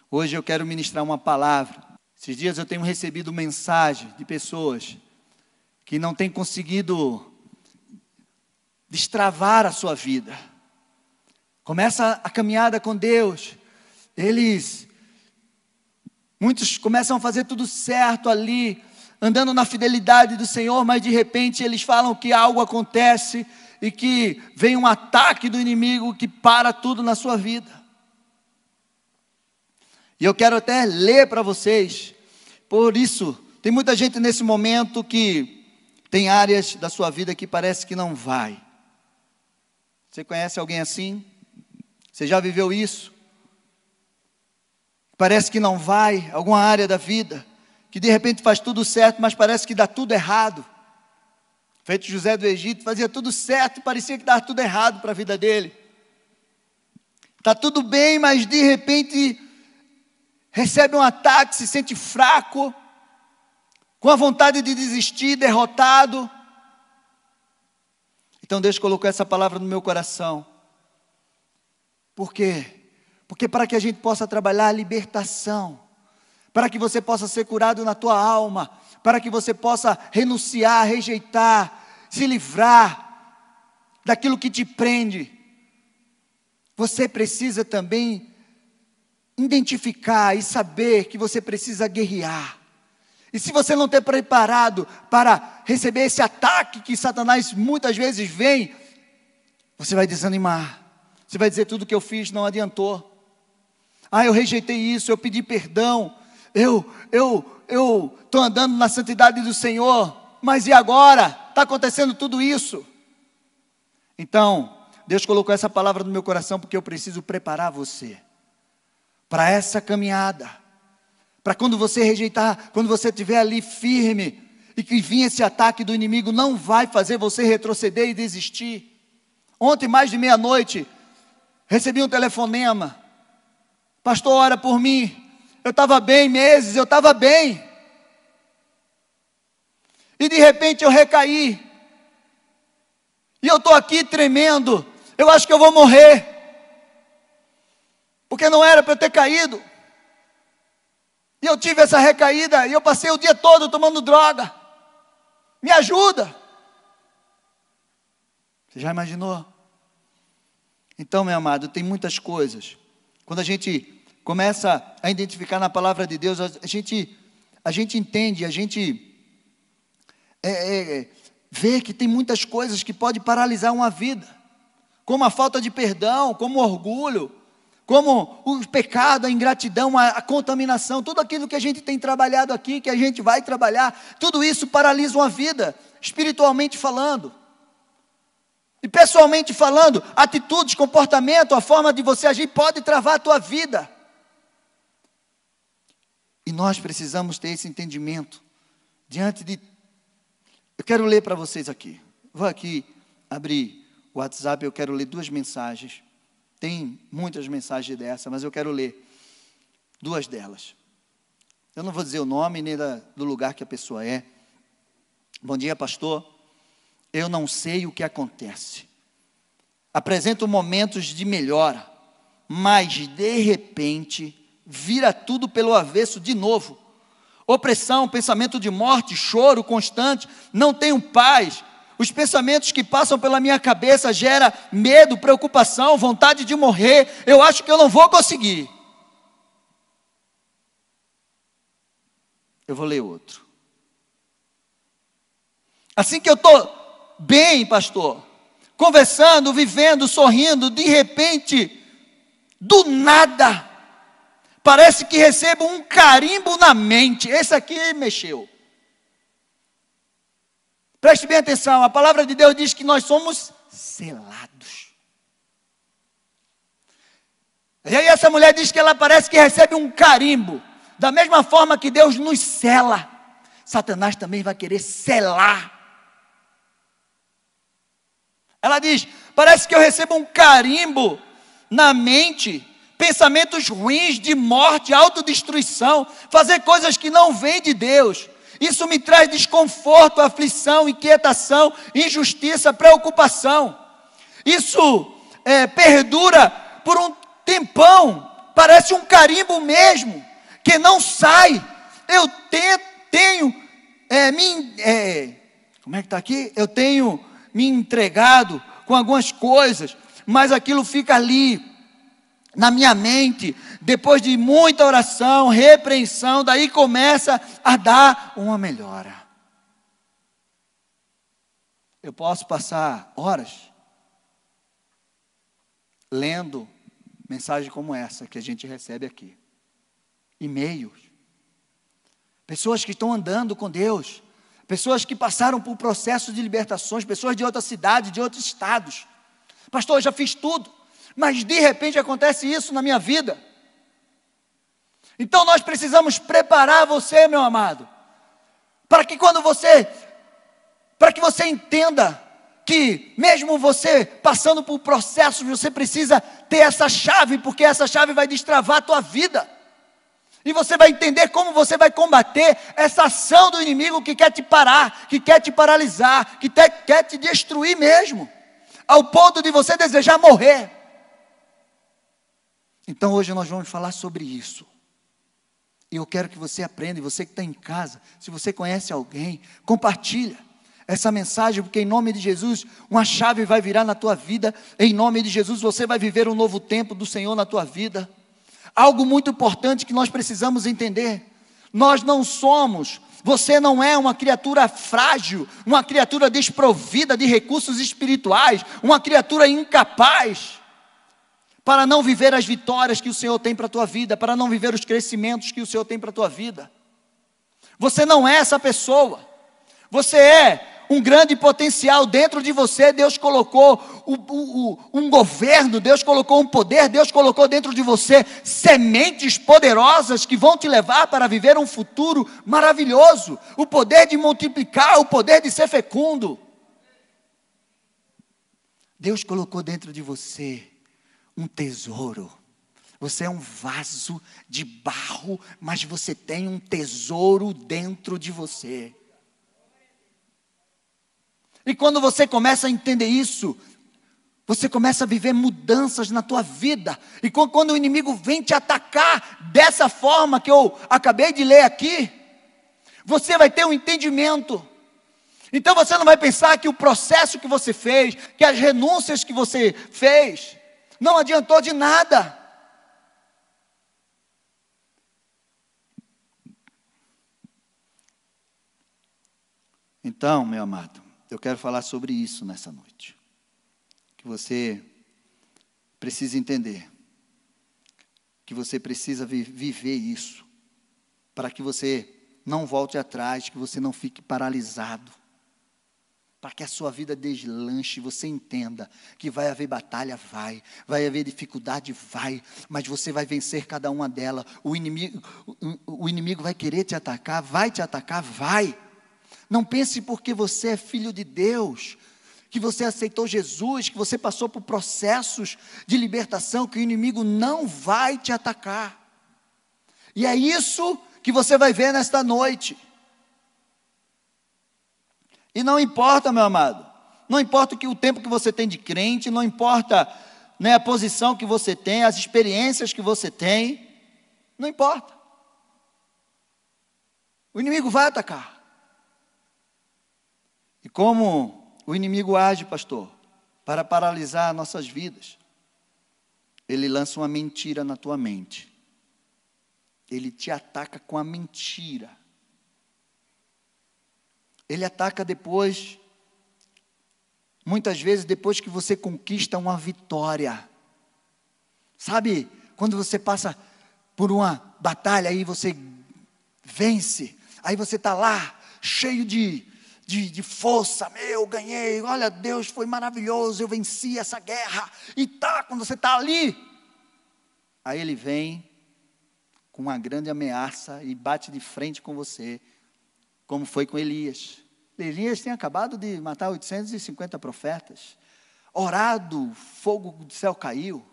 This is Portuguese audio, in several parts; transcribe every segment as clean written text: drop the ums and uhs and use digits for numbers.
Hoje eu quero ministrar uma palavra. Esses dias eu tenho recebido mensagem de pessoas que não têm conseguido destravar a sua vida. Começa a caminhada com Deus, muitos começam a fazer tudo certo ali, andando na fidelidade do Senhor, mas de repente eles falam que algo acontece e que vem um ataque do inimigo que para tudo na sua vida. E eu quero até ler para vocês. Por isso, tem muita gente nesse momento que tem áreas da sua vida que parece que não vai. Você conhece alguém assim? Você já viveu isso? Parece que não vai, alguma área da vida, que de repente faz tudo certo, mas parece que dá tudo errado. Feito José do Egito, fazia tudo certo, parecia que dava tudo errado para a vida dele. Está tudo bem, mas de repente recebe um ataque, se sente fraco, com a vontade de desistir, derrotado. Então Deus colocou essa palavra no meu coração. Por quê? Porque para que a gente possa trabalhar a libertação, para que você possa ser curado na tua alma, para que você possa renunciar, rejeitar, se livrar daquilo que te prende, você precisa também identificar e saber que você precisa guerrear. E se você não estiver preparado para receber esse ataque que Satanás muitas vezes vem, você vai desanimar. Você vai dizer, tudo que eu fiz não adiantou. Eu rejeitei isso, eu pedi perdão. Eu estou andando na santidade do Senhor. Mas e agora? Está acontecendo tudo isso. Então, Deus colocou essa palavra no meu coração porque eu preciso preparar você para essa caminhada, para quando você rejeitar, quando você estiver ali firme, e que vir esse ataque do inimigo, não vai fazer você retroceder e desistir. Ontem, mais de meia-noite, recebi um telefonema, pastor, ora por mim, eu estava bem meses, eu estava bem, e de repente eu recaí, e eu estou aqui tremendo, eu acho que eu vou morrer, porque não era para eu ter caído. E eu tive essa recaída, e eu passei o dia todo tomando droga. Me ajuda. Você já imaginou? Então, meu amado, tem muitas coisas. Quando a gente começa a identificar na palavra de Deus, a gente entende, a gente vê que tem muitas coisas que podem paralisar uma vida. Como a falta de perdão, como o orgulho, como o pecado, a ingratidão, a contaminação, tudo aquilo que a gente tem trabalhado aqui, que a gente vai trabalhar, tudo isso paralisa uma vida, espiritualmente falando. E pessoalmente falando, atitudes, comportamento, a forma de você agir pode travar a tua vida. E nós precisamos ter esse entendimento diante de... Eu quero ler para vocês aqui. Vou aqui abrir o WhatsApp, eu quero ler 2 mensagens. Tem muitas mensagens dessa, mas eu quero ler 2 delas. Eu não vou dizer o nome nem do lugar que a pessoa é. Bom dia, pastor. Eu não sei o que acontece. Apresento momentos de melhora, mas de repente vira tudo pelo avesso de novo. Opressão, pensamento de morte, choro constante, não tenho paz. Os pensamentos que passam pela minha cabeça geram medo, preocupação, vontade de morrer. Eu acho que eu não vou conseguir. Eu vou ler outro. Assim que eu estou bem, pastor, conversando, vivendo, sorrindo, de repente, do nada, parece que recebo um carimbo na mente. Esse aqui mexeu. Preste bem atenção, a palavra de Deus diz que nós somos selados. E aí essa mulher diz que ela parece que recebe um carimbo. Da mesma forma que Deus nos sela, Satanás também vai querer selar. Ela diz, parece que eu recebo um carimbo na mente, pensamentos ruins de morte, autodestruição, fazer coisas que não vêm de Deus. Isso me traz desconforto, aflição, inquietação, injustiça, preocupação. Isso perdura por um tempão, parece um carimbo mesmo, que não sai. Eu tenho como é que está aqui? Eu tenho me entregado com algumas coisas, mas aquilo fica ali, na minha mente, depois de muita oração, repreensão, daí começa a dar uma melhora. Eu posso passar horas lendo mensagem como essa que a gente recebe aqui, e-mails, pessoas que estão andando com Deus, pessoas que passaram por processos de libertações, pessoas de outra cidade, de outros estados. Pastor, eu já fiz tudo, mas de repente acontece isso na minha vida. Então nós precisamos preparar você, meu amado, para que você entenda que mesmo você passando por processos, você precisa ter essa chave, porque essa chave vai destravar a tua vida. E você vai entender como você vai combater essa ação do inimigo que quer te parar, que quer te paralisar, que quer te destruir mesmo, ao ponto de você desejar morrer. Então hoje nós vamos falar sobre isso. E eu quero que você aprenda, e você que está em casa, se você conhece alguém, compartilha essa mensagem, porque em nome de Jesus, uma chave vai virar na tua vida, em nome de Jesus você vai viver um novo tempo do Senhor na tua vida. Algo muito importante que nós precisamos entender, nós não somos, você não é uma criatura frágil, uma criatura desprovida de recursos espirituais, uma criatura incapaz, para não viver as vitórias que o Senhor tem para a tua vida, para não viver os crescimentos que o Senhor tem para a tua vida. Você não é essa pessoa, você é um grande potencial dentro de você. Deus colocou um governo, Deus colocou um poder, Deus colocou dentro de você sementes poderosas que vão te levar para viver um futuro maravilhoso, o poder de multiplicar, o poder de ser fecundo. Deus colocou dentro de você um tesouro. Você é um vaso de barro, mas você tem um tesouro dentro de você. E quando você começa a entender isso, você começa a viver mudanças na tua vida. E quando o inimigo vem te atacar dessa forma que eu acabei de ler aqui, você vai ter um entendimento. Então você não vai pensar que o processo que você fez, que as renúncias que você fez, não adiantou de nada. Então, meu amado, eu quero falar sobre isso nessa noite. Que você precisa entender. Que você precisa viver isso. Para que você não volte atrás, que você não fique paralisado. Para que a sua vida deslanche, você entenda que vai haver batalha, vai haver dificuldade, mas você vai vencer cada uma delas. O inimigo vai querer te atacar, vai. Não pense porque você é filho de Deus, que você aceitou Jesus, que você passou por processos de libertação, que o inimigo não vai te atacar. E é isso que você vai ver nesta noite. E não importa, meu amado, não importa o tempo que você tem de crente, não importa, né, a posição que você tem, as experiências que você tem, não importa. O inimigo vai atacar. E como o inimigo age, pastor, para paralisar nossas vidas? Ele lança uma mentira na tua mente. Ele te ataca com a mentira. Ele ataca depois, muitas vezes depois que você conquista uma vitória. Sabe, quando você passa por uma batalha, aí você vence, aí você está lá, cheio de força, eu ganhei, olha, Deus foi maravilhoso, eu venci essa guerra, quando você está ali, aí ele vem com uma grande ameaça e bate de frente com você, como foi com Elias. Elias tinha acabado de matar 850 profetas, orado, fogo do céu caiu,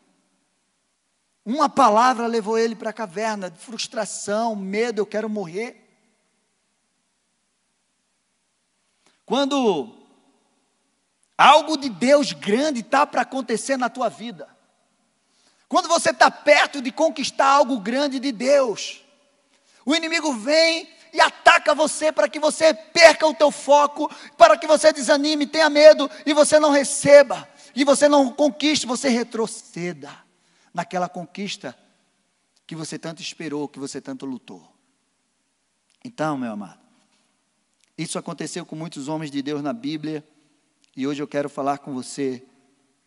uma palavra levou ele para a caverna, de frustração, medo, eu quero morrer. Quando algo de Deus grande está para acontecer na tua vida, Quando você está perto de conquistar algo grande de Deus, o inimigo vem e ataca você para que você perca o teu foco, para que você desanime, tenha medo e você não receba, e você não conquiste, você retroceda naquela conquista que você tanto esperou, que você tanto lutou. Então, meu amado, isso aconteceu com muitos homens de Deus na Bíblia, e hoje eu quero falar com você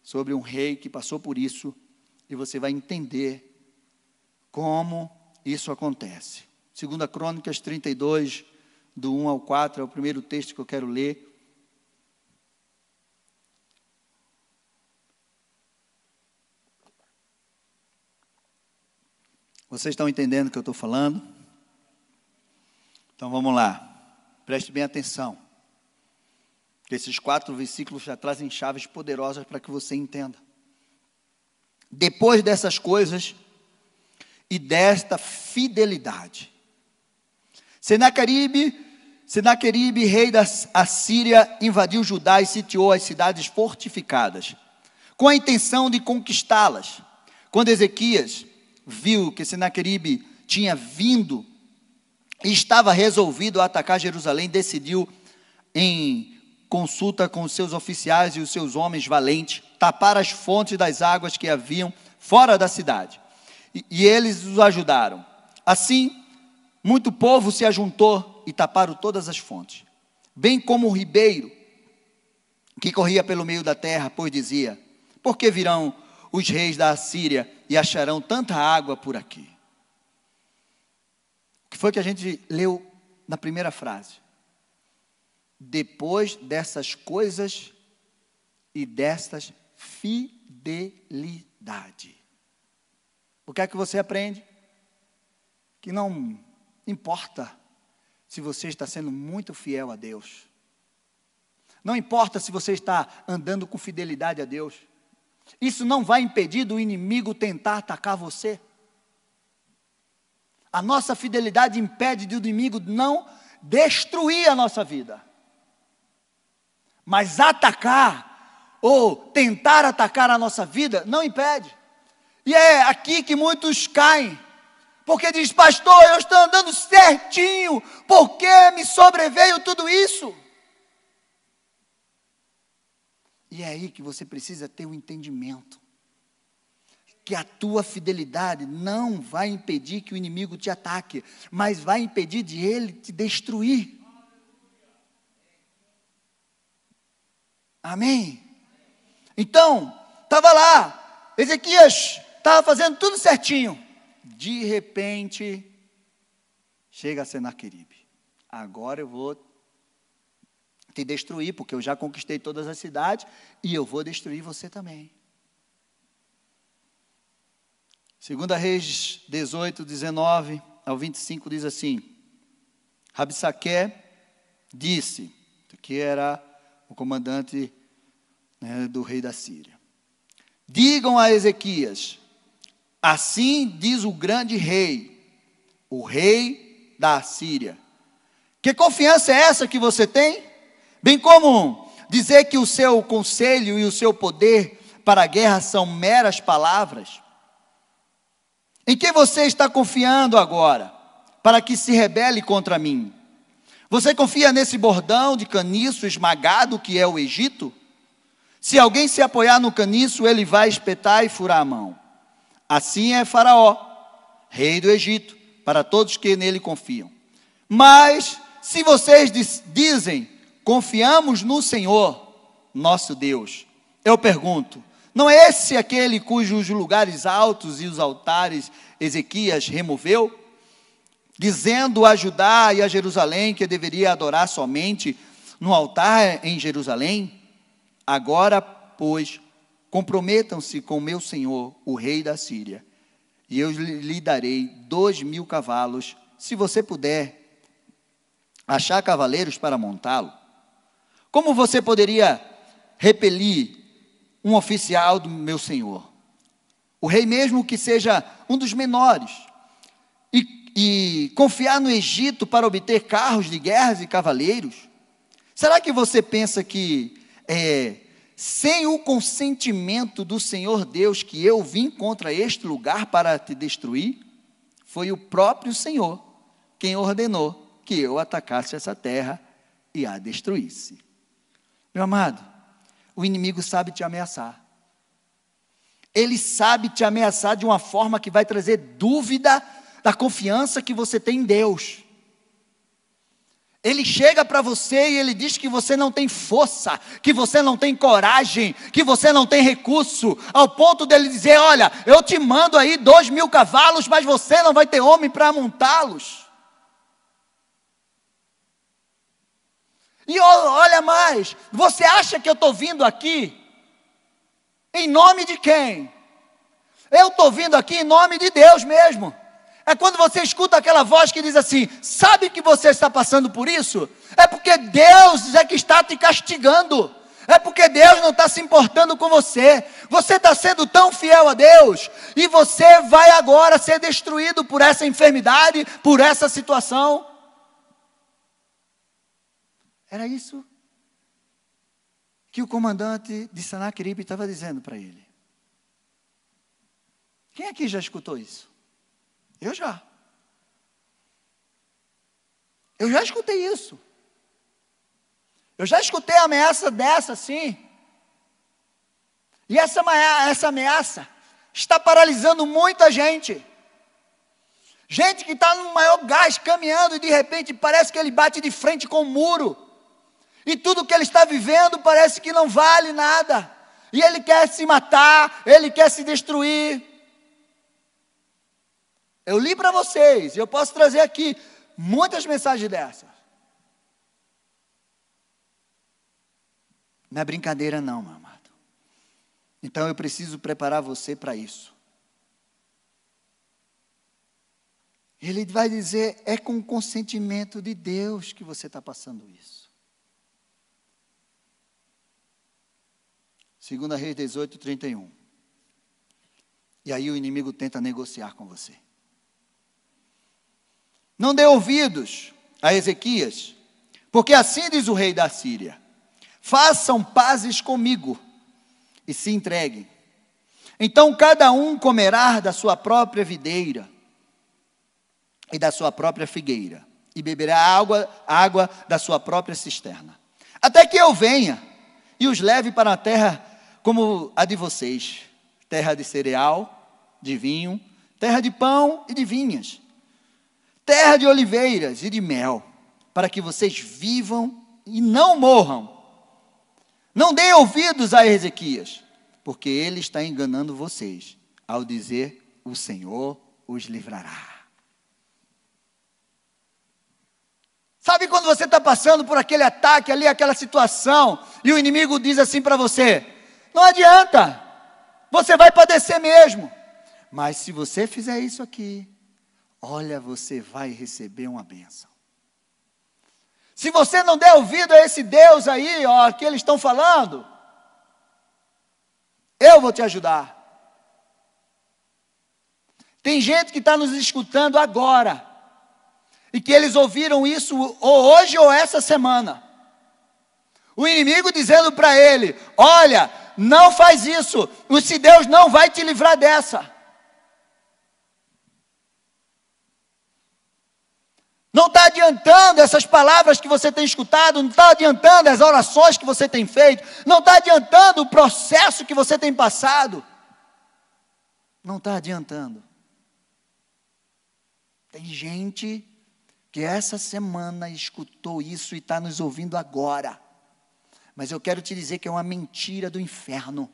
sobre um rei que passou por isso, e você vai entender como isso acontece. 2 Crônicas 32, do 1 ao 4, é o primeiro texto que eu quero ler. Vocês estão entendendo o que eu estou falando? Então vamos lá, preste bem atenção. Esses 4 versículos já trazem chaves poderosas para que você entenda. Depois dessas coisas e desta fidelidade, Senaqueribe, rei da Assíria, invadiu Judá e sitiou as cidades fortificadas, com a intenção de conquistá-las. Quando Ezequias viu que Senaqueribe tinha vindo e estava resolvido a atacar Jerusalém, decidiu, em consulta com os seus oficiais e os seus homens valentes, tapar as fontes das águas que haviam fora da cidade. E eles os ajudaram. Assim, muito povo se ajuntou e taparam todas as fontes, bem como o ribeiro que corria pelo meio da terra, pois dizia: por que virão os reis da Assíria e acharão tanta água por aqui? O que foi que a gente leu na primeira frase? Depois dessas coisas e destas fidelidade. O que é que você aprende? Que não importa se você está sendo muito fiel a Deus. Não importa se você está andando com fidelidade a Deus. Isso não vai impedir do inimigo tentar atacar você. A nossa fidelidade impede do inimigo não destruir a nossa vida. Mas atacar ou tentar atacar a nossa vida não impede. E é aqui que muitos caem. Porque diz: pastor, eu estou andando certinho, por que me sobreveio tudo isso? E é aí que você precisa ter um entendimento. Que a tua fidelidade não vai impedir que o inimigo te ataque, mas vai impedir de ele te destruir. Amém? Então, estava lá, Ezequias estava fazendo tudo certinho. De repente, chega a Senaqueribe. Agora eu vou te destruir, porque eu já conquistei todas as cidades, e eu vou destruir você também. 2 Reis 18, 19 ao 25 diz assim: Rabsaque disse, que era o comandante, do rei da Síria: digam a Ezequias, assim diz o grande rei, o rei da Síria. Que confiança é essa que você tem? Bem como dizer que o seu conselho e o seu poder para a guerra são meras palavras? Em quem você está confiando agora, para que se rebele contra mim? Você confia nesse bordão de caniço esmagado que é o Egito? Se alguém se apoiar no caniço, ele vai espetar e furar a mão. Assim é Faraó, rei do Egito, para todos que nele confiam. Mas, se vocês dizem, confiamos no Senhor, nosso Deus, eu pergunto, não é esse aquele cujos lugares altos e os altares Ezequias removeu? Dizendo a Judá e a Jerusalém que deveria adorar somente no altar em Jerusalém? Agora, pois, comprometam-se com meu senhor, o rei da Síria, e eu lhe darei 2.000 cavalos, se você puder achar cavaleiros para montá-lo. Como você poderia repelir um oficial do meu senhor? O rei mesmo que seja um dos menores, e confiar no Egito para obter carros de guerras e cavaleiros? Será que você pensa que sem o consentimento do Senhor Deus, que eu vim contra este lugar para te destruir? Foi o próprio Senhor quem ordenou que eu atacasse essa terra e a destruísse. Meu amado, o inimigo sabe te ameaçar. Ele sabe te ameaçar de uma forma que vai trazer dúvida da confiança que você tem em Deus. Ele chega para você e ele diz que você não tem força, que você não tem coragem, que você não tem recurso, ao ponto dele dizer: olha, eu te mando aí 2.000 cavalos, mas você não vai ter homem para montá-los. E olha mais, você acha que eu estou vindo aqui em nome de quem? Eu estou vindo aqui em nome de Deus mesmo. É quando você escuta aquela voz que diz assim: sabe que você está passando por isso? É porque Deus é que está te castigando. É porque Deus não está se importando com você. Você está sendo tão fiel a Deus, e você vai agora ser destruído por essa enfermidade, por essa situação. Era isso que o comandante de Senaqueribe estava dizendo para ele. Quem aqui já escutou isso? Eu já. Eu já escutei isso. Eu já escutei ameaça dessa, sim. E essa ameaça está paralisando muita gente. Gente que está no maior gás, caminhando, e de repente parece que ele bate de frente com um muro. E tudo que ele está vivendo parece que não vale nada. E ele quer se matar, ele quer se destruir. Eu li para vocês, eu posso trazer aqui muitas mensagens dessas. Não é brincadeira não, meu amado. Então eu preciso preparar você para isso. Ele vai dizer: é com o consentimento de Deus que você está passando isso. 2 Reis 18, 31. E aí o inimigo tenta negociar com você. Não dê ouvidos a Ezequias, porque assim diz o rei da Síria: façam pazes comigo e se entreguem. Então cada um comerá da sua própria videira e da sua própria figueira, e beberá água da sua própria cisterna, até que eu venha e os leve para a terra como a de vocês, terra de cereal, de vinho, terra de pão e de vinhas, terra de oliveiras e de mel, para que vocês vivam e não morram. Não deem ouvidos a Ezequias, porque ele está enganando vocês, ao dizer: o Senhor os livrará. Sabe quando você está passando por aquele ataque ali, aquela situação, e o inimigo diz assim para você: não adianta, você vai padecer mesmo, mas se você fizer isso aqui, olha, você vai receber uma bênção. Se você não der ouvido a esse Deus aí, ó, que eles estão falando, eu vou te ajudar. Tem gente que está nos escutando agora, e que eles ouviram isso ou hoje ou essa semana. O inimigo dizendo para ele: olha, não faz isso, se Deus não vai te livrar dessa. Não está adiantando essas palavras que você tem escutado, não está adiantando as orações que você tem feito, não está adiantando o processo que você tem passado. Não está adiantando. Tem gente que essa semana escutou isso e está nos ouvindo agora. Mas eu quero te dizer que é uma mentira do inferno.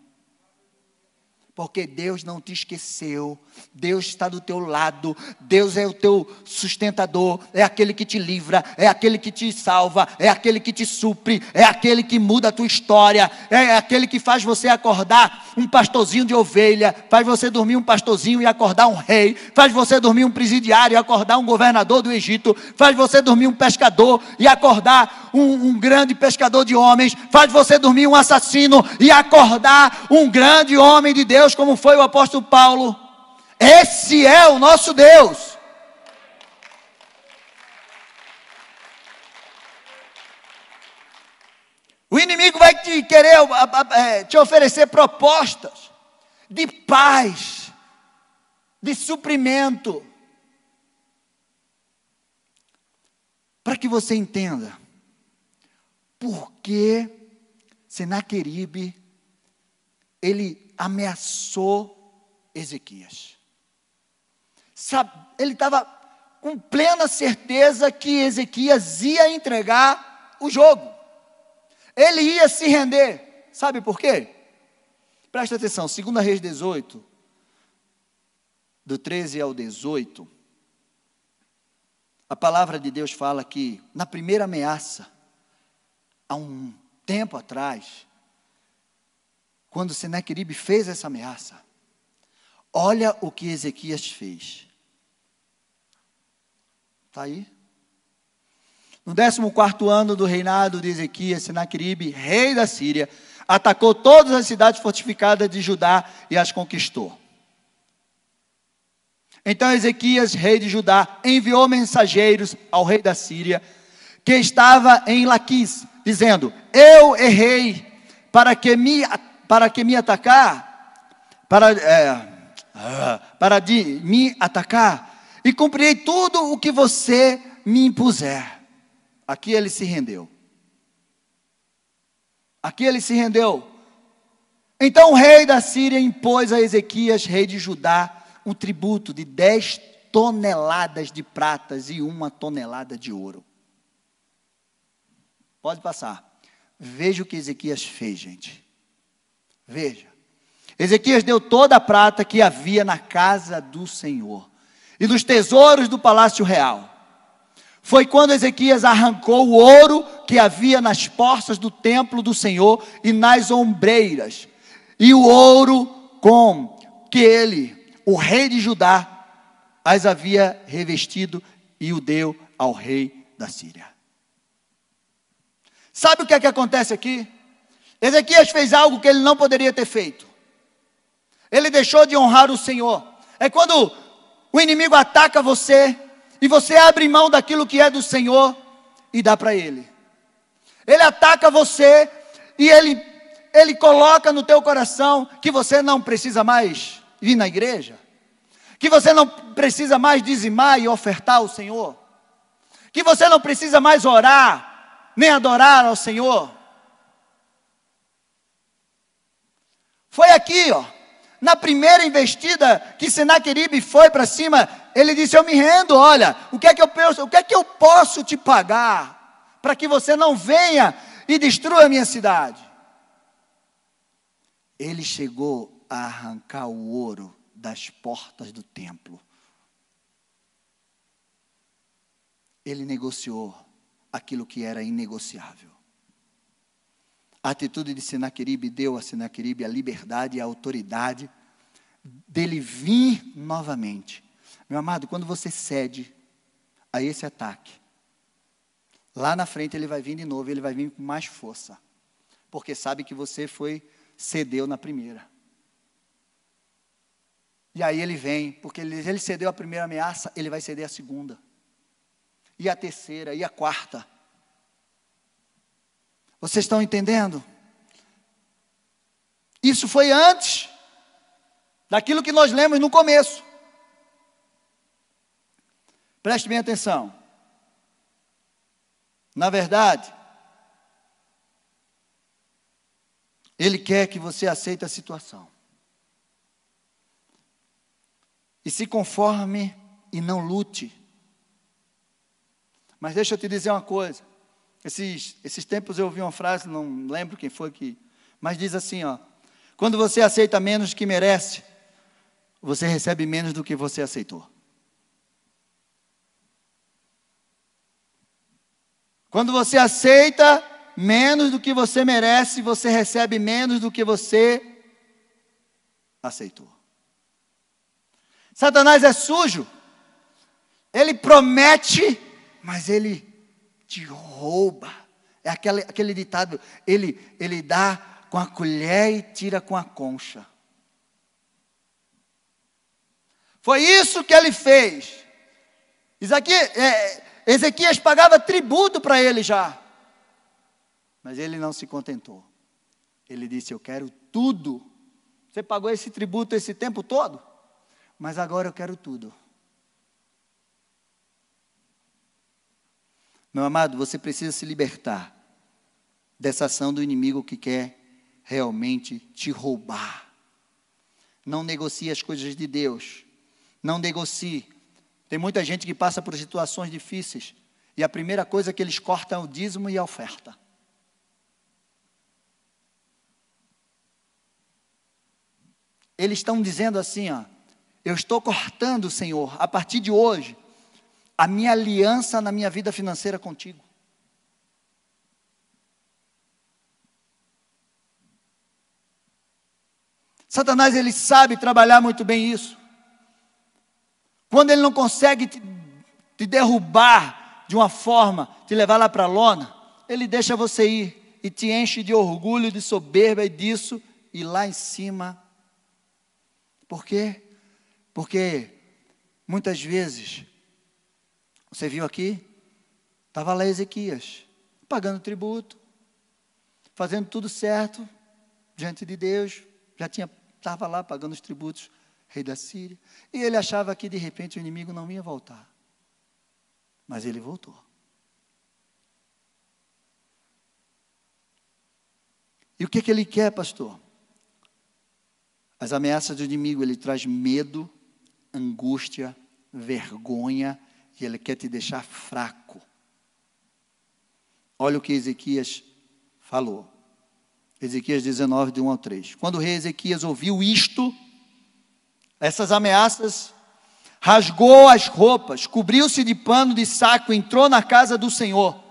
Porque Deus não te esqueceu, Deus está do teu lado, Deus é o teu sustentador, é aquele que te livra, é aquele que te salva, é aquele que te supre, é aquele que muda a tua história, é aquele que faz você acordar um pastorzinho de ovelha, faz você dormir um pastorzinho e acordar um rei, faz você dormir um presidiário e acordar um governador do Egito, faz você dormir um pescador e acordar um grande pescador de homens, faz você dormir um assassino e acordar um grande homem de Deus, como foi o apóstolo Paulo. Esse é o nosso Deus. O inimigo vai te de querer te oferecer propostas de paz, de suprimento, para que você entenda por que Senaqueribe ele ameaçou Ezequias. Sabe, ele estava com plena certeza que Ezequias ia entregar o jogo. Ele ia se render. Sabe por quê? Presta atenção, 2 Reis 18, do 13 ao 18, a palavra de Deus fala que na primeira ameaça, há um tempo atrás, quando Senaqueribe fez essa ameaça, olha o que Ezequias fez. Está aí? No 14º ano do reinado de Ezequias, Senaqueribe, rei da Síria, atacou todas as cidades fortificadas de Judá e as conquistou. Então Ezequias, rei de Judá, enviou mensageiros ao rei da Síria, que estava em Laquis, dizendo: eu errei para que me atacar, para me atacar, e cumprirei tudo o que você me impuser. Aqui ele se rendeu. Aqui ele se rendeu. Então o rei da Síria impôs a Ezequias, rei de Judá, um tributo de 10 toneladas de pratas e 1 tonelada de ouro. Pode passar. Veja o que Ezequias fez, gente. Veja. Ezequias deu toda a prata que havia na casa do Senhor e nos tesouros do palácio real. Foi quando Ezequias arrancou o ouro que havia nas portas do templo do Senhor e nas ombreiras, e o ouro com que ele, o rei de Judá, as havia revestido, e o deu ao rei da Síria. Sabe o que é que acontece aqui? Ezequias fez algo que ele não poderia ter feito. Ele deixou de honrar o Senhor. É quando o inimigo ataca você e você abre mão daquilo que é do Senhor e dá para ele. Ele ataca você e ele coloca no teu coração que você não precisa mais vir na igreja, que você não precisa mais dizimar e ofertar ao Senhor, que você não precisa mais orar, nem adorar ao Senhor. Foi aqui, na primeira investida que Senaqueribe foi para cima, ele disse: eu me rendo, olha, o que é que eu posso te pagar, para que você não venha e destrua a minha cidade? Ele chegou a arrancar o ouro das portas do templo. Ele negociou aquilo que era inegociável. A atitude de Senaqueribe deu a Senaqueribe a liberdade e a autoridade dele vir novamente. Meu amado, quando você cede a esse ataque, lá na frente ele vai vir de novo, ele vai vir com mais força, porque sabe que você cedeu na primeira. E aí ele vem, porque ele cedeu a primeira ameaça, ele vai ceder a segunda, e a terceira, e a quarta. Vocês estão entendendo? Isso foi antes daquilo que nós lemos no começo. Preste bem atenção. Na verdade, ele quer que você aceite a situação e se conforme e não lute. Mas deixa eu te dizer uma coisa. Esses tempos eu ouvi uma frase, não lembro quem foi mas diz assim, quando você aceita menos do que merece, você recebe menos do que você aceitou. Quando você aceita menos do que você merece, você recebe menos do que você aceitou. Satanás é sujo. Ele promete, mas ele te rouba. É aquele ditado, ele dá com a colher e tira com a concha. Foi isso que ele fez. Ezequias pagava tributo para ele já, mas ele não se contentou. Ele disse: eu quero tudo. Você pagou esse tributo esse tempo todo, mas agora eu quero tudo. Meu amado, você precisa se libertar dessa ação do inimigo que quer realmente te roubar. Não negocie as coisas de Deus. Não negocie. Tem muita gente que passa por situações difíceis e a primeira coisa que eles cortam é o dízimo e a oferta. Eles estão dizendo assim, ó: eu estou cortando, Senhor, a partir de hoje, a minha aliança na minha vida financeira contigo. Satanás, ele sabe trabalhar muito bem isso. Quando ele não consegue te derrubar de uma forma, te levar lá para a lona, ele deixa você ir e te enche de orgulho, de soberba e disso, e lá em cima. Por quê? Porque muitas vezes, você viu aqui, estava lá Ezequias, pagando tributo, fazendo tudo certo, diante de Deus, estava lá pagando os tributos, rei da Síria, e ele achava que de repente o inimigo não ia voltar, mas ele voltou. E o que ele quer, pastor? As ameaças do inimigo, ele traz medo, angústia, vergonha, e ele quer te deixar fraco. Olha o que Ezequias falou. Ezequias 19, de 1 ao 3. Quando o rei Ezequias ouviu isto, essas ameaças, rasgou as roupas, cobriu-se de pano de saco, entrou na casa do Senhor.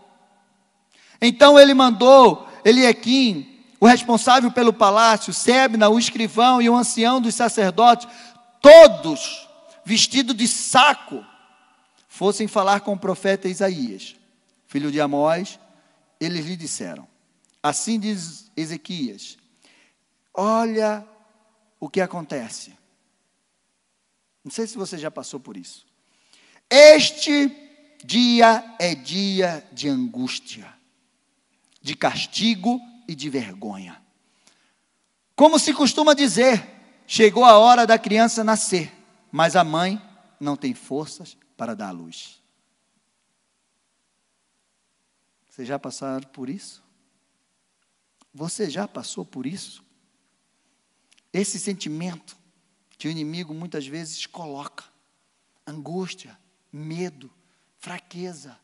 Então ele mandou Eliaquim, o responsável pelo palácio, Sebna, o escrivão e o ancião dos sacerdotes, todos vestidos de saco, fossem falar com o profeta Isaías, filho de Amós. Eles lhe disseram: assim diz Ezequias, olha o que acontece. Não sei se você já passou por isso. Este dia é dia de angústia, de castigo e de vergonha. Como se costuma dizer, chegou a hora da criança nascer, mas a mãe não tem forças para dar à luz. Vocês já passaram por isso? Você já passou por isso? Esse sentimento que o inimigo muitas vezes coloca, angústia, medo, fraqueza.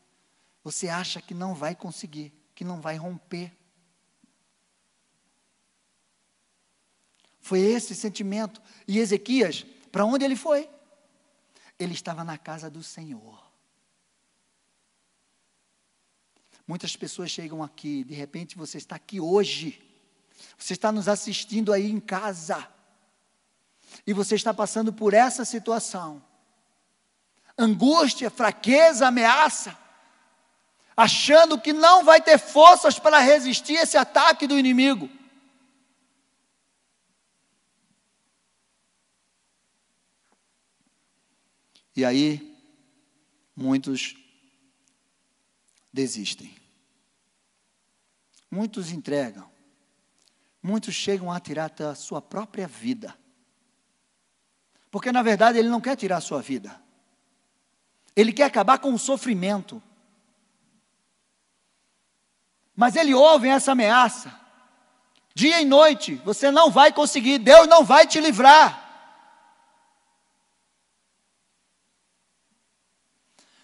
Você acha que não vai conseguir, que não vai romper. Foi esse sentimento. E Ezequias, para onde ele foi? Ele estava na casa do Senhor. Muitas pessoas chegam aqui, de repente você está aqui hoje, você está nos assistindo aí em casa, e você está passando por essa situação, angústia, fraqueza, ameaça, achando que não vai ter forças para resistir a esse ataque do inimigo. E aí, muitos desistem. Muitos entregam. Muitos chegam a tirar a sua própria vida. Porque, na verdade, ele não quer tirar a sua vida. Ele quer acabar com o sofrimento. Mas ele ouve essa ameaça. Dia e noite, você não vai conseguir, Deus não vai te livrar.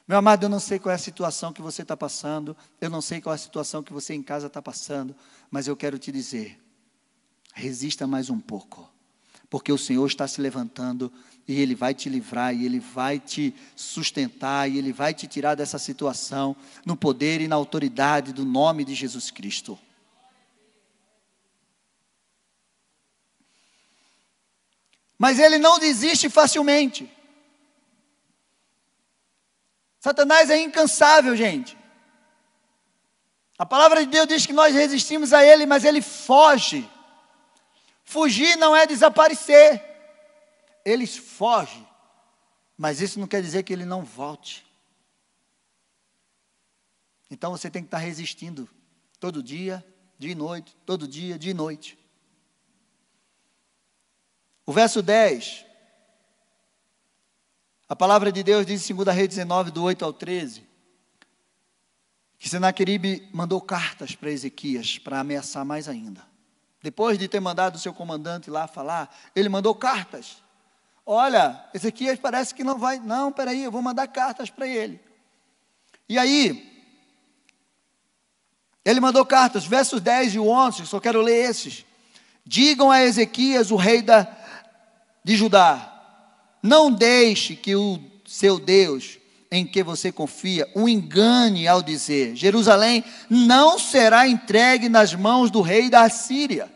Meu amado, eu não sei qual é a situação que você está passando, eu não sei qual é a situação que você em casa está passando, mas eu quero te dizer, resista mais um pouco, porque o Senhor está se levantando, e Ele vai te livrar, e Ele vai te sustentar, e Ele vai te tirar dessa situação, no poder e na autoridade do nome de Jesus Cristo. Mas Ele não desiste facilmente. Satanás é incansável, gente. A palavra de Deus diz que nós resistimos a ele, mas ele foge. Fugir não é desaparecer. Ele foge. Mas isso não quer dizer que ele não volte. Então você tem que estar resistindo todo dia, dia e noite, todo dia, dia e noite. O verso 10, a palavra de Deus diz em 2 Reis 19, do 8 ao 13, que Senaqueribe mandou cartas para Ezequias, para ameaçar mais ainda. Depois de ter mandado o seu comandante lá falar, ele mandou cartas. Olha, Ezequias parece que não vai, não, peraí, eu vou mandar cartas para ele. E aí, ele mandou cartas, versos 10 e 11, só quero ler esses. Digam a Ezequias, o rei de Judá, não deixe que o seu Deus, em que você confia, o engane ao dizer, Jerusalém não será entregue nas mãos do rei da Assíria.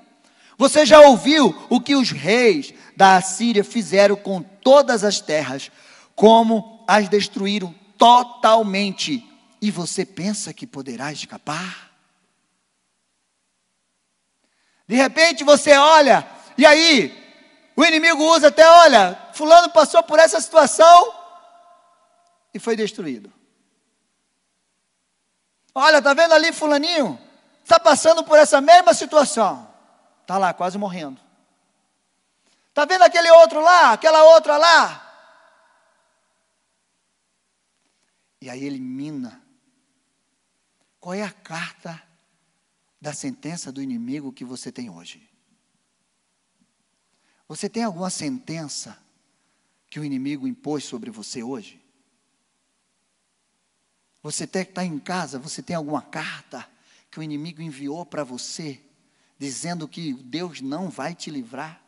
Você já ouviu o que os reis da Assíria fizeram com todas as terras, como as destruíram totalmente, e você pensa que poderá escapar? De repente você olha, e aí, o inimigo usa até, olha, fulano passou por essa situação e foi destruído. Olha, está vendo ali fulaninho? Está passando por essa mesma situação. Está lá, quase morrendo. Está vendo aquele outro lá, aquela outra lá? E aí ele mina. Qual é a carta da sentença do inimigo que você tem hoje? Você tem alguma sentença que o inimigo impôs sobre você hoje? Você está em casa, você tem alguma carta que o inimigo enviou para você, dizendo que Deus não vai te livrar?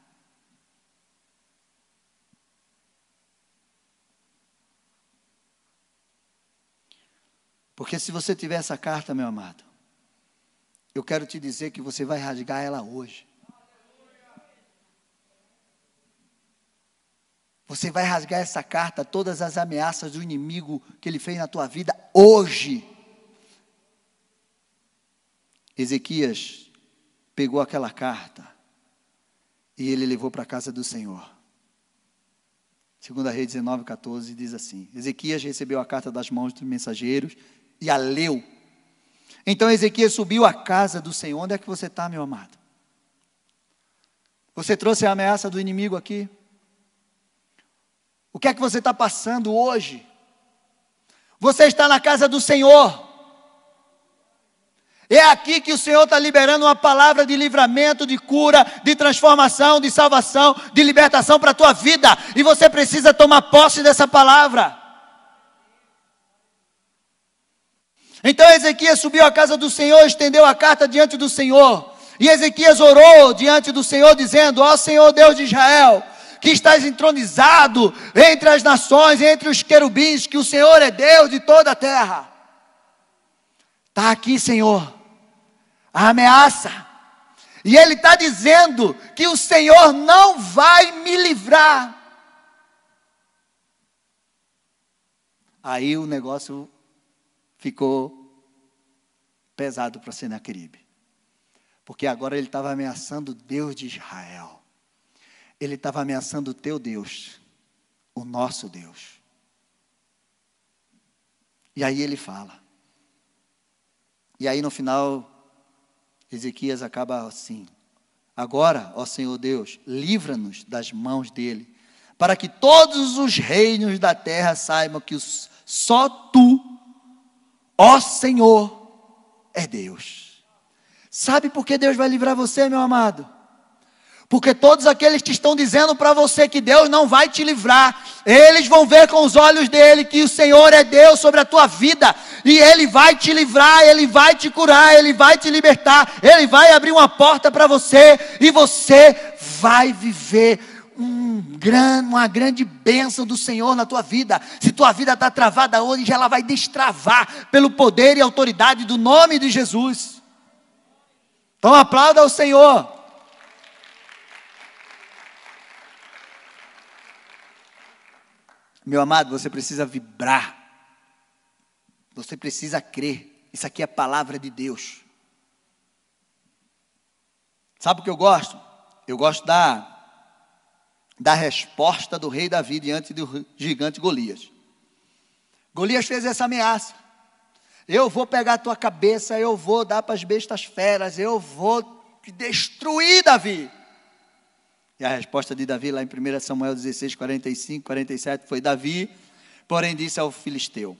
Porque se você tiver essa carta, meu amado, eu quero te dizer que você vai rasgar ela hoje. Você vai rasgar essa carta, todas as ameaças do inimigo que ele fez na tua vida hoje. Ezequias pegou aquela carta e ele levou para a casa do Senhor. 2 Reis 19, 14 diz assim: Ezequias recebeu a carta das mãos dos mensageiros e a leu. Então Ezequias subiu à casa do Senhor. Onde é que você está, meu amado? Você trouxe a ameaça do inimigo aqui? O que é que você está passando hoje? Você está na casa do Senhor. É aqui que o Senhor está liberando uma palavra de livramento, de cura, de transformação, de salvação, de libertação para a tua vida. E você precisa tomar posse dessa palavra. Então Ezequias subiu à casa do Senhor, estendeu a carta diante do Senhor. E Ezequias orou diante do Senhor, dizendo: ó Senhor Deus de Israel, que estás entronizado entre as nações, entre os querubins, que o Senhor é Deus de toda a terra. Está aqui, Senhor, a ameaça. E Ele está dizendo que o Senhor não vai me livrar. Aí o negócio ficou pesado para Senaqueribe. Porque agora ele estava ameaçando o Deus de Israel. Ele estava ameaçando o teu Deus, o nosso Deus. E aí ele fala. E aí no final, Ezequias acaba assim: agora, ó Senhor Deus, livra-nos das mãos dele, para que todos os reinos da terra saibam que só tu, ó Senhor, é Deus. Sabe por que Deus vai livrar você, meu amado? Porque todos aqueles que estão dizendo para você que Deus não vai te livrar, eles vão ver com os olhos dele que o Senhor é Deus sobre a tua vida. E Ele vai te livrar, Ele vai te curar, Ele vai te libertar. Ele vai abrir uma porta para você e você vai viver uma grande bênção do Senhor na tua vida. Se tua vida está travada hoje, ela vai destravar pelo poder e autoridade do nome de Jesus. Então aplauda ao Senhor. Meu amado, você precisa vibrar. Você precisa crer. Isso aqui é a palavra de Deus. Sabe o que eu gosto? Eu gosto da resposta do rei Davi diante do gigante Golias. Golias fez essa ameaça. Eu vou pegar a tua cabeça, eu vou dar para as bestas feras, eu vou te destruir, Davi. E a resposta de Davi, lá em 1 Samuel 16, 45, 47, foi: Davi, porém, disse ao filisteu: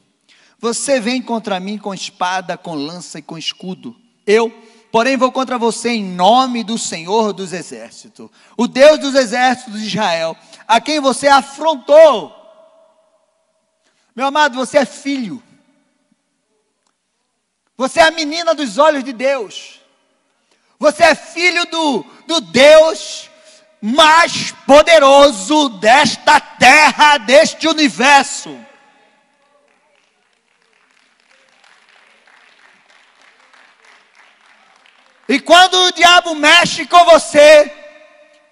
você vem contra mim com espada, com lança e com escudo. Eu, porém, vou contra você em nome do Senhor dos Exércitos, o Deus dos exércitos de Israel, a quem você afrontou. Meu amado, você é filho. Você é a menina dos olhos de Deus. Você é filho do Deus mais poderoso desta terra, deste universo. E quando o diabo mexe com você,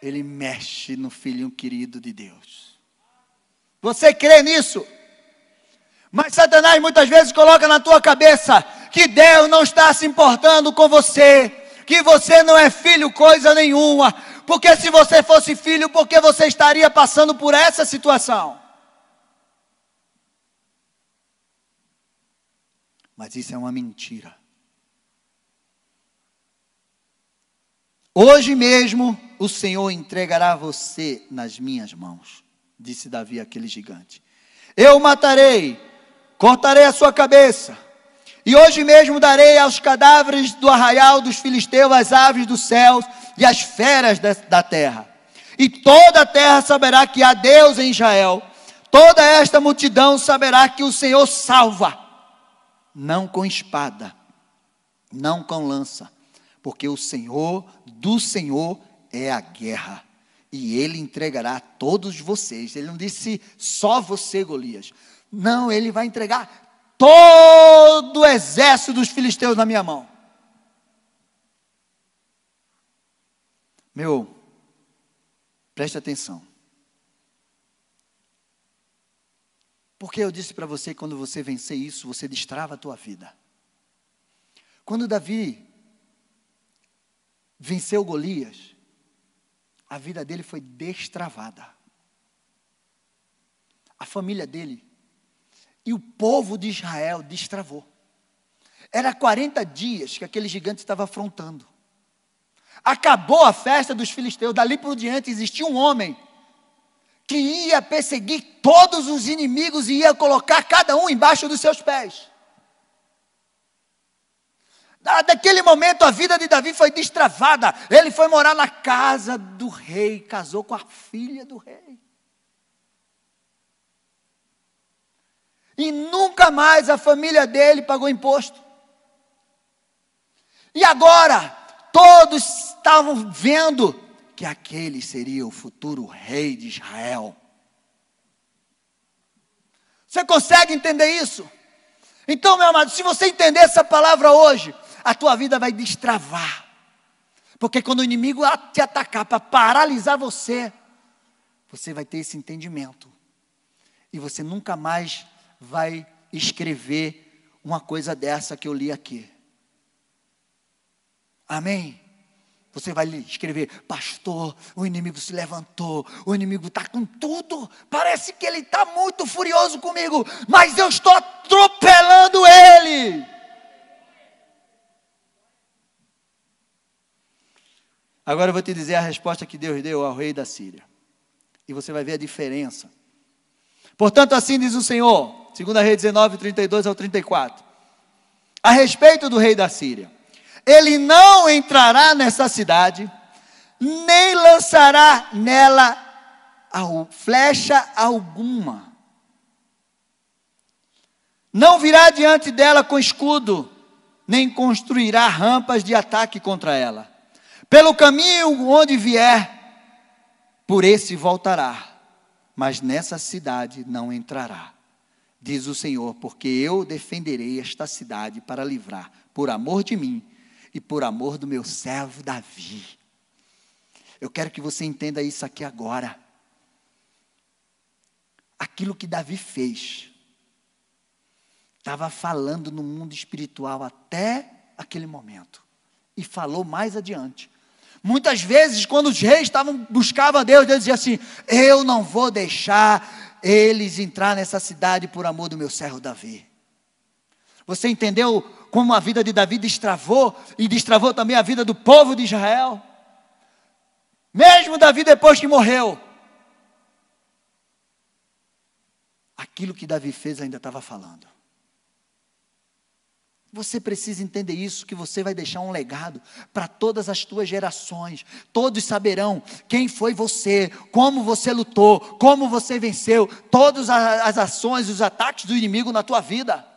ele mexe no filhinho querido de Deus. Você crê nisso? Mas Satanás muitas vezes coloca na tua cabeça que Deus não está se importando com você, que você não é filho coisa nenhuma, porque se você fosse filho, por que você estaria passando por essa situação? Mas isso é uma mentira. Hoje mesmo o Senhor entregará você nas minhas mãos, disse Davi àquele gigante. Eu o matarei, cortarei a sua cabeça, e hoje mesmo darei aos cadáveres do arraial dos filisteus as aves dos céus e as feras da terra. E toda a terra saberá que há Deus em Israel. Toda esta multidão saberá que o Senhor salva, não com espada, não com lança, porque o Senhor do Senhor é a guerra, e Ele entregará todos vocês. Ele não disse só você, Golias. Não, Ele vai entregar todo o exército dos filisteus na minha mão. Meu, preste atenção. Porque eu disse para você, quando você vencer isso, você destrava a tua vida. Quando Davi venceu Golias, a vida dele foi destravada. A família dele e o povo de Israel destravou. Era 40 dias que aquele gigante estava afrontando. Acabou a festa dos filisteus. Dali por diante existia um homem que ia perseguir todos os inimigos e ia colocar cada um embaixo dos seus pés. Daquele momento a vida de Davi foi destravada. Ele foi morar na casa do rei, casou com a filha do rei. E nunca mais a família dele pagou imposto. E agora, todos estavam vendo que aquele seria o futuro rei de Israel. Você consegue entender isso? Então, meu amado, se você entender essa palavra hoje, a tua vida vai destravar. Porque quando o inimigo te atacar para paralisar você, você vai ter esse entendimento. E você nunca mais vai escrever uma coisa dessa que eu li aqui. Amém? Você vai escrever: pastor, o inimigo se levantou, o inimigo está com tudo, parece que ele está muito furioso comigo, mas eu estou atropelando ele. Agora eu vou te dizer a resposta que Deus deu ao rei da Síria, e você vai ver a diferença. Portanto, assim diz o Senhor, 2 Reis 19, 32 ao 34, a respeito do rei da Síria: ele não entrará nessa cidade, nem lançará nela flecha alguma. Não virá diante dela com escudo, nem construirá rampas de ataque contra ela. Pelo caminho onde vier, por esse voltará, mas nessa cidade não entrará, diz o Senhor, porque eu defenderei esta cidade para livrar, por amor de mim, e por amor do meu servo Davi. Eu quero que você entenda isso aqui agora. Aquilo que Davi fez, estava falando no mundo espiritual até aquele momento. E falou mais adiante. Muitas vezes, quando os reis buscavam a Deus, Deus dizia assim: eu não vou deixar eles entrar nessa cidade por amor do meu servo Davi. Você entendeu como a vida de Davi destravou e destravou também a vida do povo de Israel? Mesmo Davi depois que morreu, aquilo que Davi fez ainda estava falando. Você precisa entender isso, que você vai deixar um legado para todas as tuas gerações. Todos saberão quem foi você, como você lutou, como você venceu, todas as ações, os ataques do inimigo na tua vida.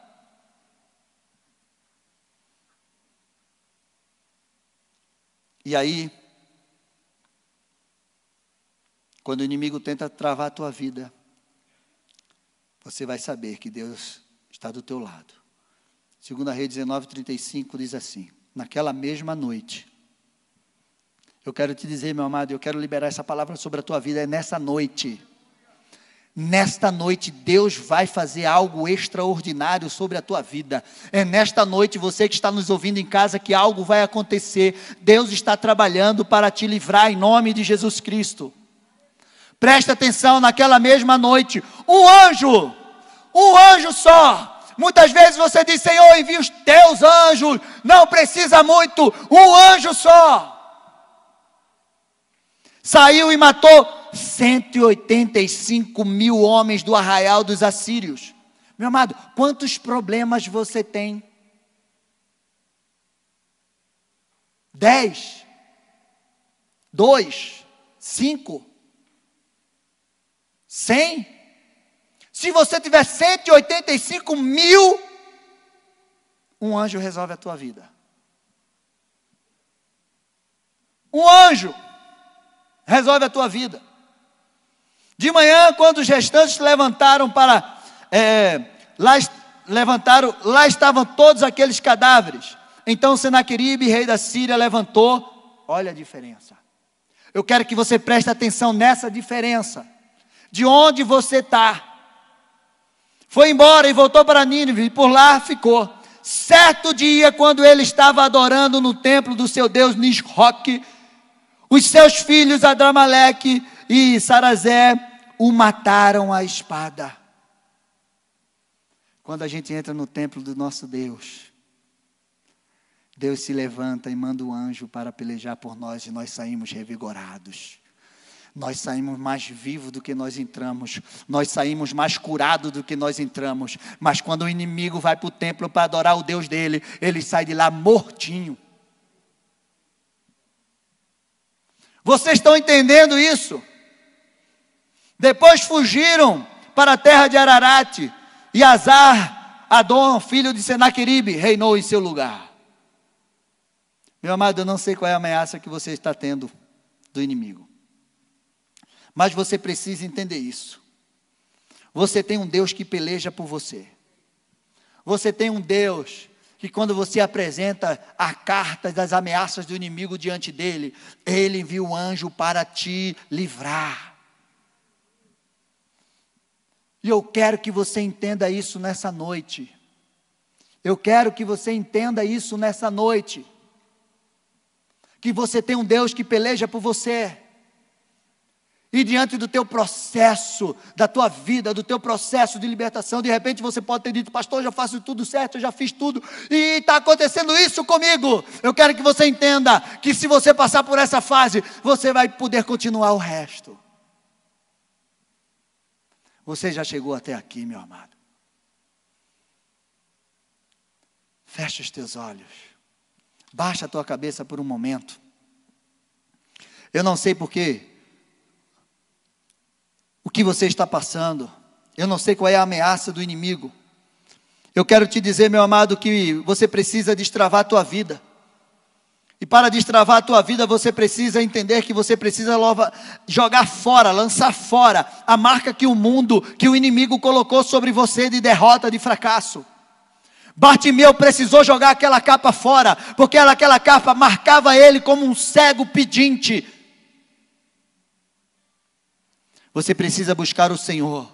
E aí, quando o inimigo tenta travar a tua vida, você vai saber que Deus está do teu lado. 2 Reis 19:35 diz assim: naquela mesma noite, eu quero te dizer, meu amado, eu quero liberar essa palavra sobre a tua vida, é nessa noite. Nesta noite Deus vai fazer algo extraordinário sobre a tua vida. É nesta noite, você que está nos ouvindo em casa, que algo vai acontecer. Deus está trabalhando para te livrar em nome de Jesus Cristo. Presta atenção, naquela mesma noite, um anjo só. Muitas vezes você diz: Senhor, envia os teus anjos, não precisa muito, um anjo só. Saiu e matou 185 mil homens do arraial dos assírios. Meu amado, quantos problemas você tem? 10? 2? 5? 100? Se você tiver 185 mil, um anjo resolve a tua vida. Um anjo resolve a tua vida. De manhã, quando os restantes levantaram lá estavam todos aqueles cadáveres. Então Senaqueribe, rei da Síria, levantou. Olha a diferença. Eu quero que você preste atenção nessa diferença. De onde você está. Foi embora e voltou para Nínive, e por lá ficou. Certo dia, quando ele estava adorando no templo do seu Deus Nisroque, os seus filhos Adramaleque e Sarazé o mataram à espada. Quando a gente entra no templo do nosso Deus, Deus se levanta e manda um anjo para pelejar por nós, e nós saímos revigorados. Nós saímos mais vivos do que nós entramos. Nós saímos mais curados do que nós entramos. Mas quando o inimigo vai para o templo para adorar o Deus dele, ele sai de lá mortinho. Vocês estão entendendo isso? Depois fugiram para a terra de Ararate. E Azar-Adom, filho de Senaqueribe, reinou em seu lugar. Meu amado, eu não sei qual é a ameaça que você está tendo do inimigo. Mas você precisa entender isso. Você tem um Deus que peleja por você. Você tem um Deus que, quando você apresenta a carta das ameaças do inimigo diante dele, ele envia um anjo para te livrar. E eu quero que você entenda isso nessa noite. Eu quero que você entenda isso nessa noite. Que você tem um Deus que peleja por você. E diante do teu processo, da tua vida, do teu processo de libertação, de repente você pode ter dito: pastor, eu já faço tudo certo, eu já fiz tudo, e está acontecendo isso comigo. Eu quero que você entenda que se você passar por essa fase, você vai poder continuar o resto. Você já chegou até aqui, meu amado. Fecha os teus olhos. Baixa a tua cabeça por um momento. Eu não sei porquê. O que você está passando, eu não sei qual é a ameaça do inimigo. Eu quero te dizer, meu amado, que você precisa destravar a tua vida. E para destravar a tua vida, você precisa entender que você precisa jogar fora, lançar fora a marca que o inimigo colocou sobre você de derrota, de fracasso. Bartimeu precisou jogar aquela capa fora, porque aquela capa marcava ele como um cego pedinte. Você precisa buscar o Senhor.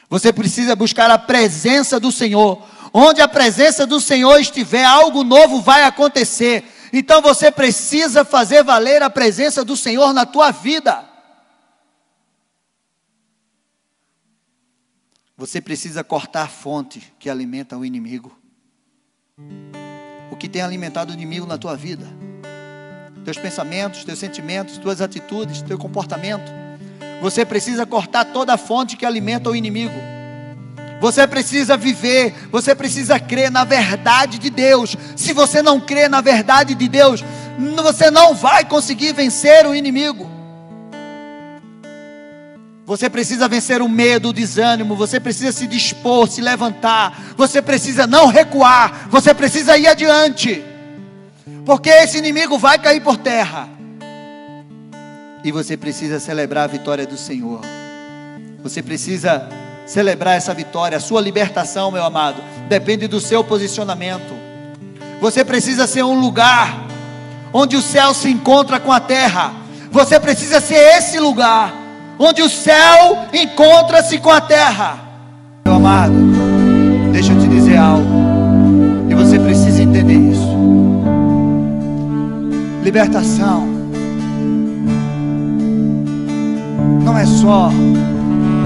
Você precisa buscar a presença do Senhor. Onde a presença do Senhor estiver, algo novo vai acontecer. Então você precisa fazer valer a presença do Senhor na tua vida. Você precisa cortar a fonte que alimenta o inimigo. o que tem alimentado o inimigo na tua vida. Teus pensamentos, teus sentimentos, tuas atitudes, teu comportamento. Você precisa cortar toda a fonte que alimenta o inimigo. Você precisa viver, você precisa crer na verdade de Deus. Se você não crê na verdade de Deus, você não vai conseguir vencer o inimigo. Você precisa vencer o medo, o desânimo. Você precisa se dispor, se levantar. Você precisa não recuar. Você precisa ir adiante. Porque esse inimigo vai cair por terra. E você precisa celebrar a vitória do Senhor. Você precisa celebrar essa vitória. A sua libertação, meu amado, depende do seu posicionamento. Você precisa ser um lugar onde o céu se encontra com a terra. Você precisa ser esse lugar onde o céu encontra-se com a terra. Meu amado, deixa eu te dizer algo, e você precisa entender isso. Libertação não é só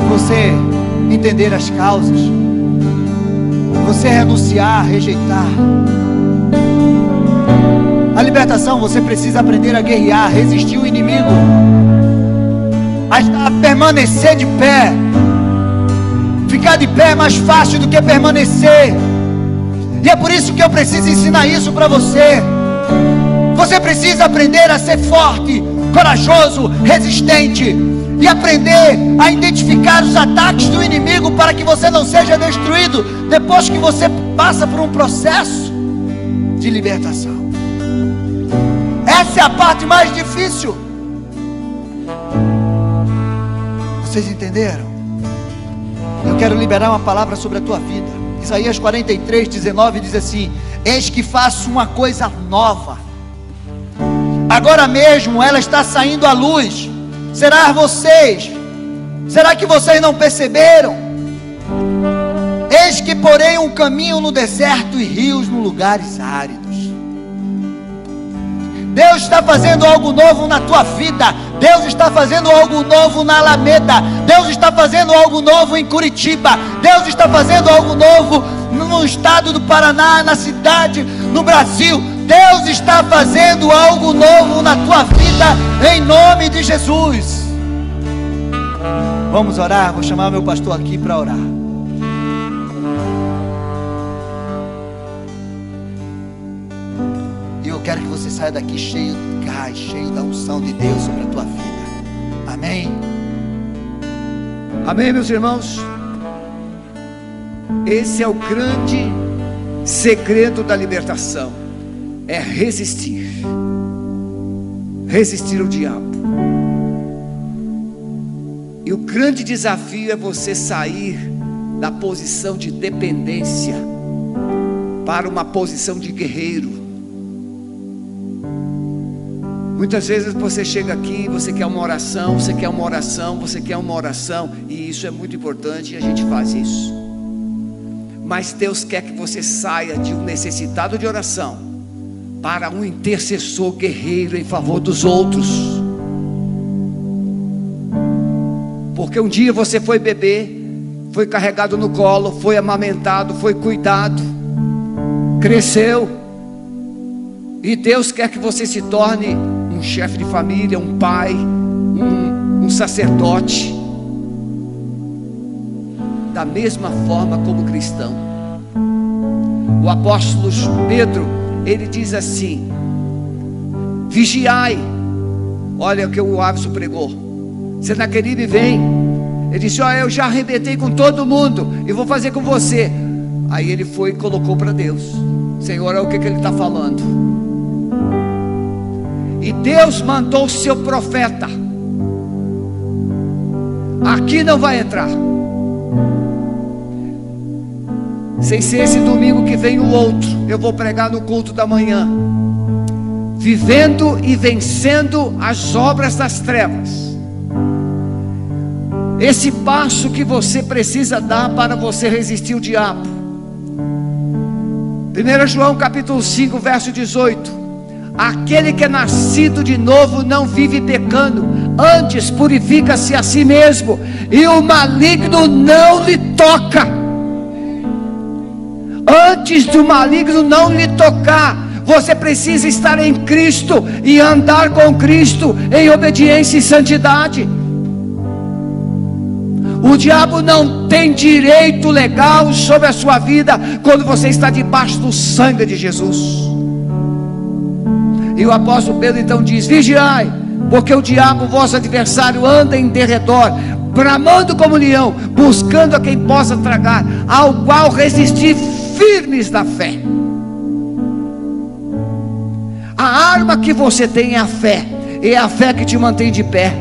você entender as causas, você renunciar, rejeitar. A libertação, você precisa aprender a guerrear, resistir o inimigo, a permanecer de pé. Ficar de pé é mais fácil do que permanecer. E é por isso que eu preciso ensinar isso para você. Você precisa aprender a ser forte, corajoso, resistente, e aprender a identificar os ataques do inimigo para que você não seja destruído depois que você passa por um processo de libertação. Essa é a parte mais difícil. Vocês entenderam? Eu quero liberar uma palavra sobre a tua vida. Isaías 43:19 diz assim: eis que faço uma coisa nova, agora mesmo ela está saindo à luz. Será que vocês não perceberam? Eis que porei um caminho no deserto e rios nos lugares áridos. Deus está fazendo algo novo na tua vida. Deus está fazendo algo novo na Alameda. Deus está fazendo algo novo em Curitiba. Deus está fazendo algo novo no estado do Paraná, na cidade, no Brasil. Deus está fazendo algo novo na tua vida, em nome de Jesus. Vamos orar, vou chamar meu pastor aqui para orar. E eu quero que você saia daqui cheio de gás, cheio da unção de Deus sobre a tua vida. Amém? Amém, meus irmãos? Esse é o grande segredo da libertação. É resistir. Resistir ao diabo. E o grande desafio é você sair da posição de dependência para uma posição de guerreiro. Muitas vezes você chega aqui, você quer uma oração, você quer uma oração, você quer uma oração, e isso é muito importante e a gente faz isso. Mas Deus quer que você saia de um necessitado de oração para um intercessor guerreiro em favor dos outros. Porque um dia você foi bebê, foi carregado no colo, foi amamentado, foi cuidado, cresceu, e Deus quer que você se torne um chefe de família, um pai, um sacerdote, da mesma forma como cristão. O apóstolo Pedro, ele diz assim: vigiai. Olha o que o Ávison pregou. Senaqueribe vem. Ele disse: olha, eu já arrebentei com todo mundo e vou fazer com você. Aí ele foi e colocou para Deus: Senhor, olha o que ele está falando. E Deus mandou o seu profeta. Aqui não vai entrar. Sem ser esse domingo que vem o outro, eu vou pregar no culto da manhã. Vivendo e vencendo as obras das trevas. Esse passo que você precisa dar para você resistir o diabo. 1 João capítulo 5, verso 18. Aquele que é nascido de novo não vive pecando, antes purifica-se a si mesmo, e o maligno não lhe toca. antes do maligno não lhe tocar. Você precisa estar em Cristo e andar com Cristo em obediência e santidade. O diabo não tem direito legal sobre a sua vida quando você está debaixo do sangue de Jesus. E o apóstolo Pedro então diz: vigiai, porque o diabo, vosso adversário, anda em derredor, bramando como leão, buscando a quem possa tragar, ao qual resistir firmes na fé. A arma que você tem é a fé, é a fé que te mantém de pé.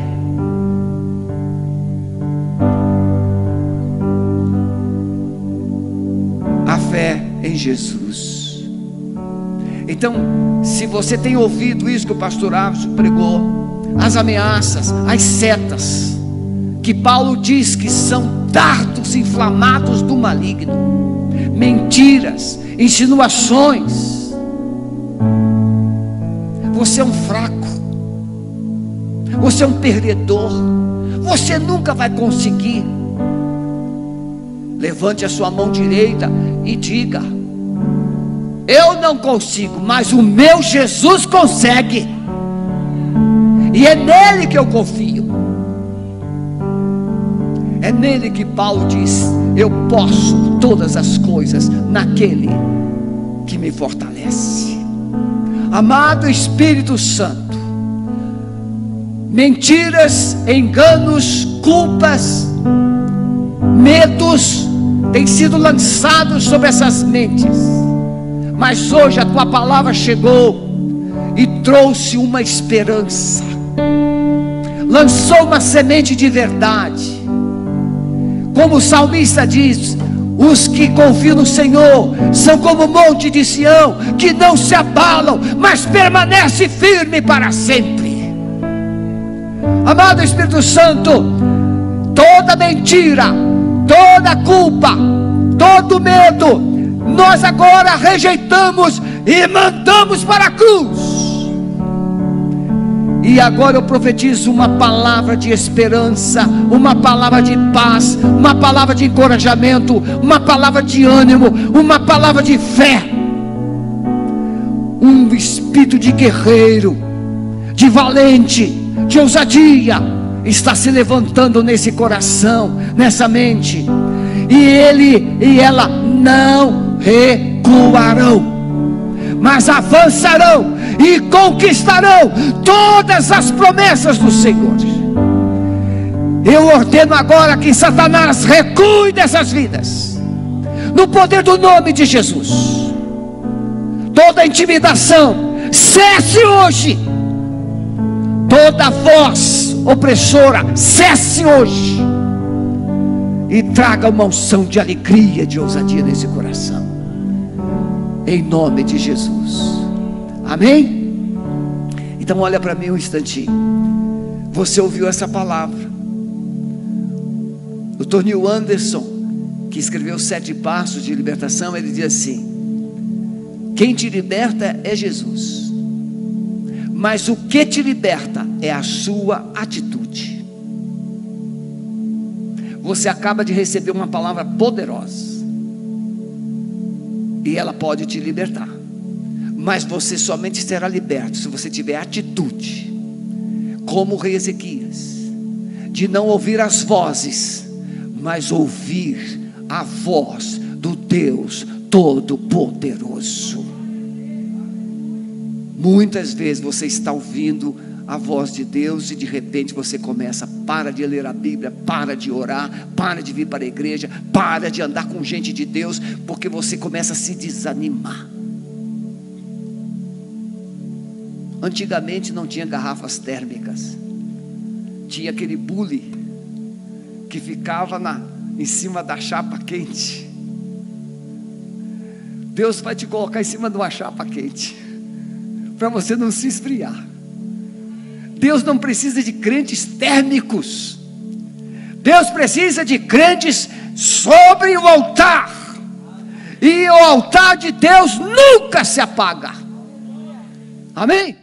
A fé em Jesus. Então, se você tem ouvido isso que o pastor Ávison pregou, as ameaças, as setas, que Paulo diz que são dardos inflamados do maligno, mentiras, insinuações. Você é um fraco, você é um perdedor, você nunca vai conseguir. Levante a sua mão direita e diga: eu não consigo, mas o meu Jesus consegue, e é nele que eu confio. É nele que Paulo diz: eu posso todas as coisas naquele que me fortalece. Amado Espírito Santo, mentiras, enganos, culpas, medos têm sido lançados sobre essas mentes, mas hoje a tua palavra chegou e trouxe uma esperança, lançou uma semente de verdade. Como o salmista diz: os que confiam no Senhor são como o monte de Sião, que não se abalam, mas permanece firme para sempre. Amado Espírito Santo, toda mentira, toda culpa, todo medo, nós agora rejeitamos e mandamos para a cruz. E agora eu profetizo uma palavra de esperança, uma palavra de paz, uma palavra de encorajamento, uma palavra de ânimo, uma palavra de fé. Um espírito de guerreiro, de valente, de ousadia está se levantando nesse coração, nessa mente. E ele e ela não recuarão, mas avançarão e conquistarão todas as promessas do Senhor. Eu ordeno agora que Satanás recue dessas vidas, no poder do nome de Jesus. Toda intimidação cesse hoje, toda voz opressora cesse hoje, e traga uma unção de alegria, de ousadia nesse coração, em nome de Jesus. Amém? Então olha para mim um instantinho. Você ouviu essa palavra? O Dr. Neil Anderson, que escreveu 7 Passos de Libertação, ele diz assim: quem te liberta é Jesus, mas o que te liberta é a sua atitude. Você acaba de receber uma palavra poderosa, e ela pode te libertar, mas você somente será liberto se você tiver atitude, como o rei Ezequias, de não ouvir as vozes, mas ouvir a voz do Deus Todo-Poderoso. Muitas vezes você está ouvindo a voz de Deus e de repente você começa: para de ler a Bíblia, para de orar, para de vir para a igreja, para de andar com gente de Deus, porque você começa a se desanimar. Antigamente não tinha garrafas térmicas, tinha aquele bule que ficava em cima da chapa quente. Deus vai te colocar em cima de uma chapa quente, para você não se esfriar. Deus não precisa de crentes térmicos, Deus precisa de crentes sobre o altar, e o altar de Deus nunca se apaga. Amém?